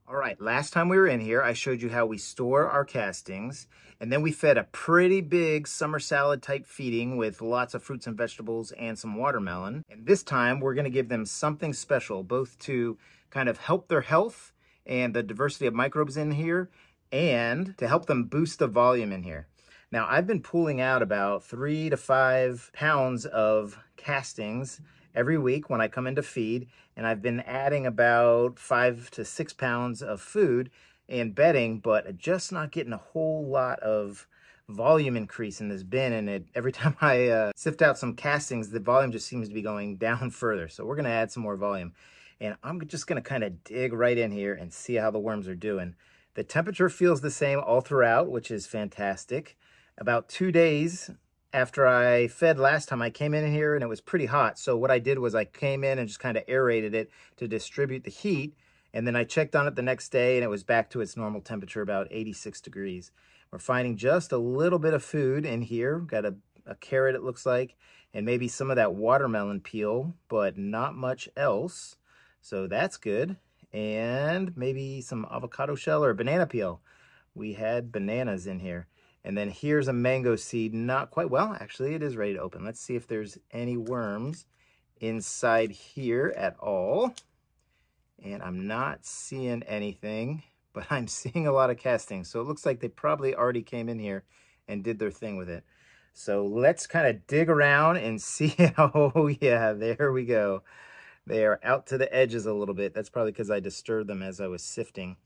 All right, last time we were in here, I showed you how we store our castings, and then we fed a pretty big summer salad type feeding with lots of fruits and vegetables and some watermelon. And this time we're gonna give them something special, both to kind of help their health and the diversity of microbes in here, and to help them boost the volume in here. Now, I've been pulling out about 3 to 5 pounds of castings every week when I come in to feed, and I've been adding about 5 to 6 pounds of food and bedding, but just not getting a whole lot of volume increase in this bin. And every time I sift out some castings, the volume just seems to be going down further. So we're gonna add some more volume. And I'm just gonna kind of dig right in here and see how the worms are doing. The temperature feels the same all throughout, which is fantastic. About 2 days after I fed last time, I came in here and it was pretty hot. So what I did was I came in and just kind of aerated it to distribute the heat. And then I checked on it the next day and it was back to its normal temperature, about 86 degrees. We're finding just a little bit of food in here. Got a carrot, it looks like, and maybe some of that watermelon peel, but not much else. So that's good. And maybe some avocado shell or banana peel. We had bananas in here. And then here's a mango seed, not quite, well, actually it is ready to open. Let's see if there's any worms inside here at all. And I'm not seeing anything, but I'm seeing a lot of castings. So it looks like they probably already came in here and did their thing with it. So let's kind of dig around and see. Oh yeah, there we go. They are out to the edges a little bit. That's probably because I disturbed them as I was sifting.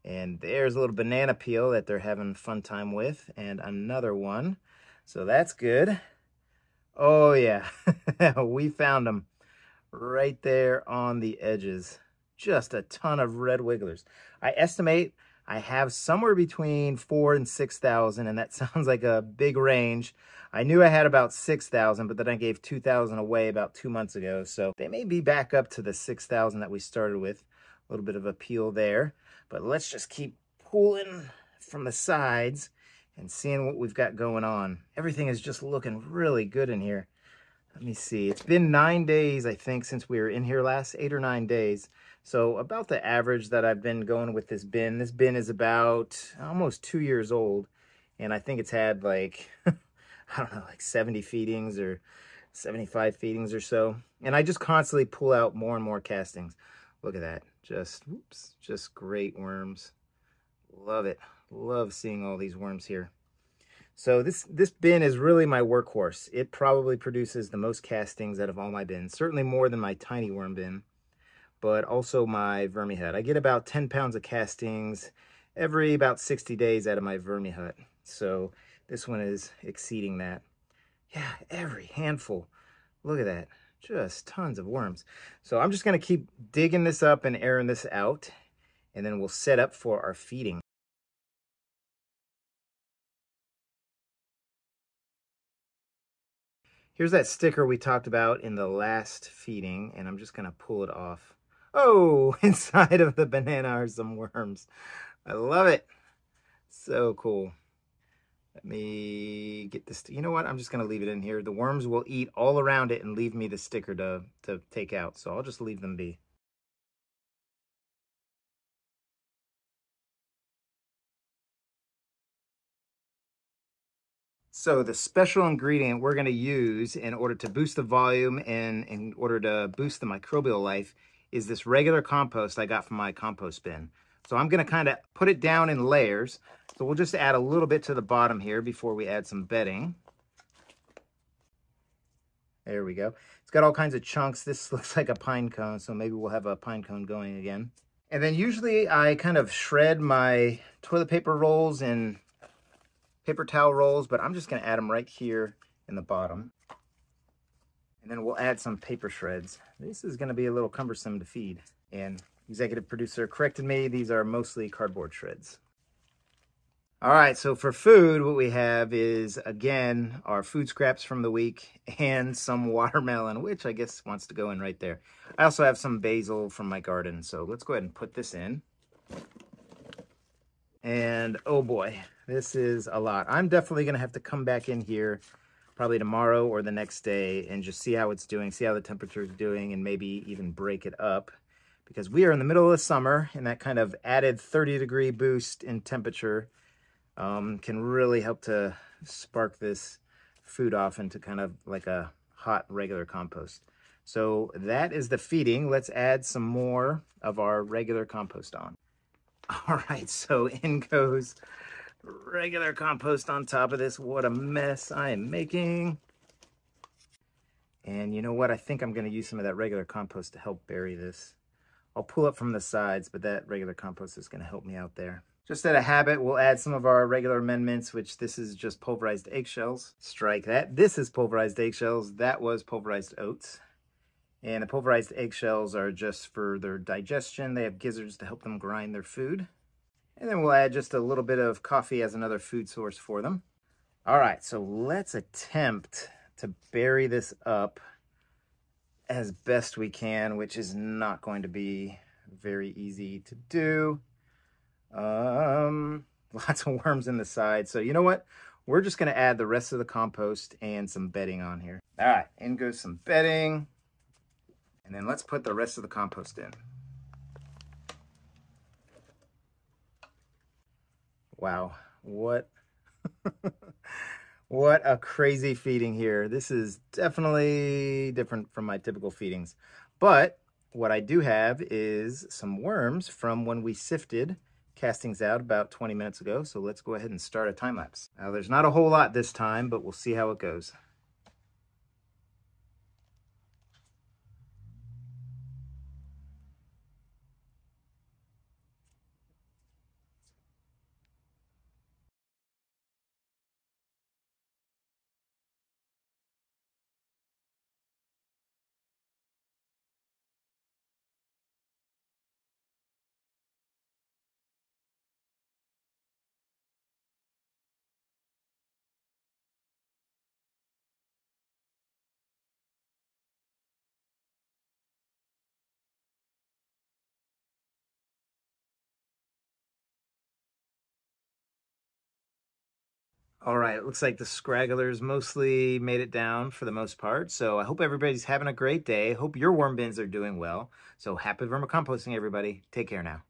And there's a little banana peel that they're having a fun time with, and another one. So that's good. Oh yeah, we found them right there on the edges. Just a ton of red wigglers. I estimate I have somewhere between 4,000 and 6,000, and that sounds like a big range. I knew I had about 6,000, but then I gave 2,000 away about 2 months ago. So they may be back up to the 6,000 that we started with. A little bit of a peel there. But let's just keep pulling from the sides and seeing what we've got going on. Everything is just looking really good in here. Let me see. It's been 9 days, I think, since we were in here last, 8 or 9 days. So about the average that I've been going with this bin. This bin is about almost 2 years old. And I think it's had like, I don't know, like 70 feedings or 75 feedings or so. And I just constantly pull out more and more castings. Look at that. Just great worms. Love it. Love seeing all these worms here. So this bin is really my workhorse. It probably produces the most castings out of all my bins. Certainly more than my tiny worm bin, but also my vermi hut. I get about 10 pounds of castings every about 60 days out of my vermi hut. So this one is exceeding that. Yeah, every handful. Look at that. Just tons of worms. So I'm just going to keep digging this up and airing this out, and then we'll set up for our feeding. Here's that sticker we talked about in the last feeding, and I'm just going to pull it off. Oh, inside of the banana are some worms. I love it. So cool. Let me get this. You know what? I'm just going to leave it in here. The worms will eat all around it and leave me the sticker to take out. So I'll just leave them be. So the special ingredient we're going to use in order to boost the volume and in order to boost the microbial life is this regular compost I got from my compost bin. So I'm going to kind of put it down in layers. So we'll just add a little bit to the bottom here before we add some bedding. There we go. It's got all kinds of chunks. This looks like a pine cone, so maybe we'll have a pine cone going again. And then usually I kind of shred my toilet paper rolls and paper towel rolls, but I'm just going to add them right here in the bottom. And then we'll add some paper shreds. This is going to be a little cumbersome to feed. And executive producer corrected me. These are mostly cardboard shreds. All right, so for food, what we have is, again, our food scraps from the week and some watermelon, which I guess wants to go in right there. I also have some basil from my garden, so let's go ahead and put this in. And oh boy, this is a lot. I'm definitely going to have to come back in here probably tomorrow or the next day and just see how it's doing, see how the temperature is doing, and maybe even break it up, because we are in the middle of the summer, and that kind of added 30-degree boost in temperature can really help to spark this food off into kind of like a hot regular compost. So that is the feeding. Let's add some more of our regular compost on. All right, so in goes regular compost on top of this. What a mess I am making. And you know what? I think I'm going to use some of that regular compost to help bury this. I'll pull up from the sides, but that regular compost is going to help me out there. Just out of habit, we'll add some of our regular amendments, which this is just pulverized eggshells. Strike that. This is pulverized eggshells. That was pulverized oats. And the pulverized eggshells are just for their digestion. They have gizzards to help them grind their food. And then we'll add just a little bit of coffee as another food source for them. All right, so let's attempt to bury this up as best we can, which is not going to be very easy to do. Lots of worms in the side. So you know what? We're just going to add the rest of the compost and some bedding on here. All right, in goes some bedding. And then let's put the rest of the compost in. Wow, what what a crazy feeding here. This is definitely different from my typical feedings. But what I do have is some worms from when we sifted castings out about 20 minutes ago. So let's go ahead and start a time lapse. Now there's not a whole lot this time, but we'll see how it goes. All right, it looks like the scragglers mostly made it down for the most part. So I hope everybody's having a great day. Hope your worm bins are doing well. So happy vermicomposting, everybody. Take care now.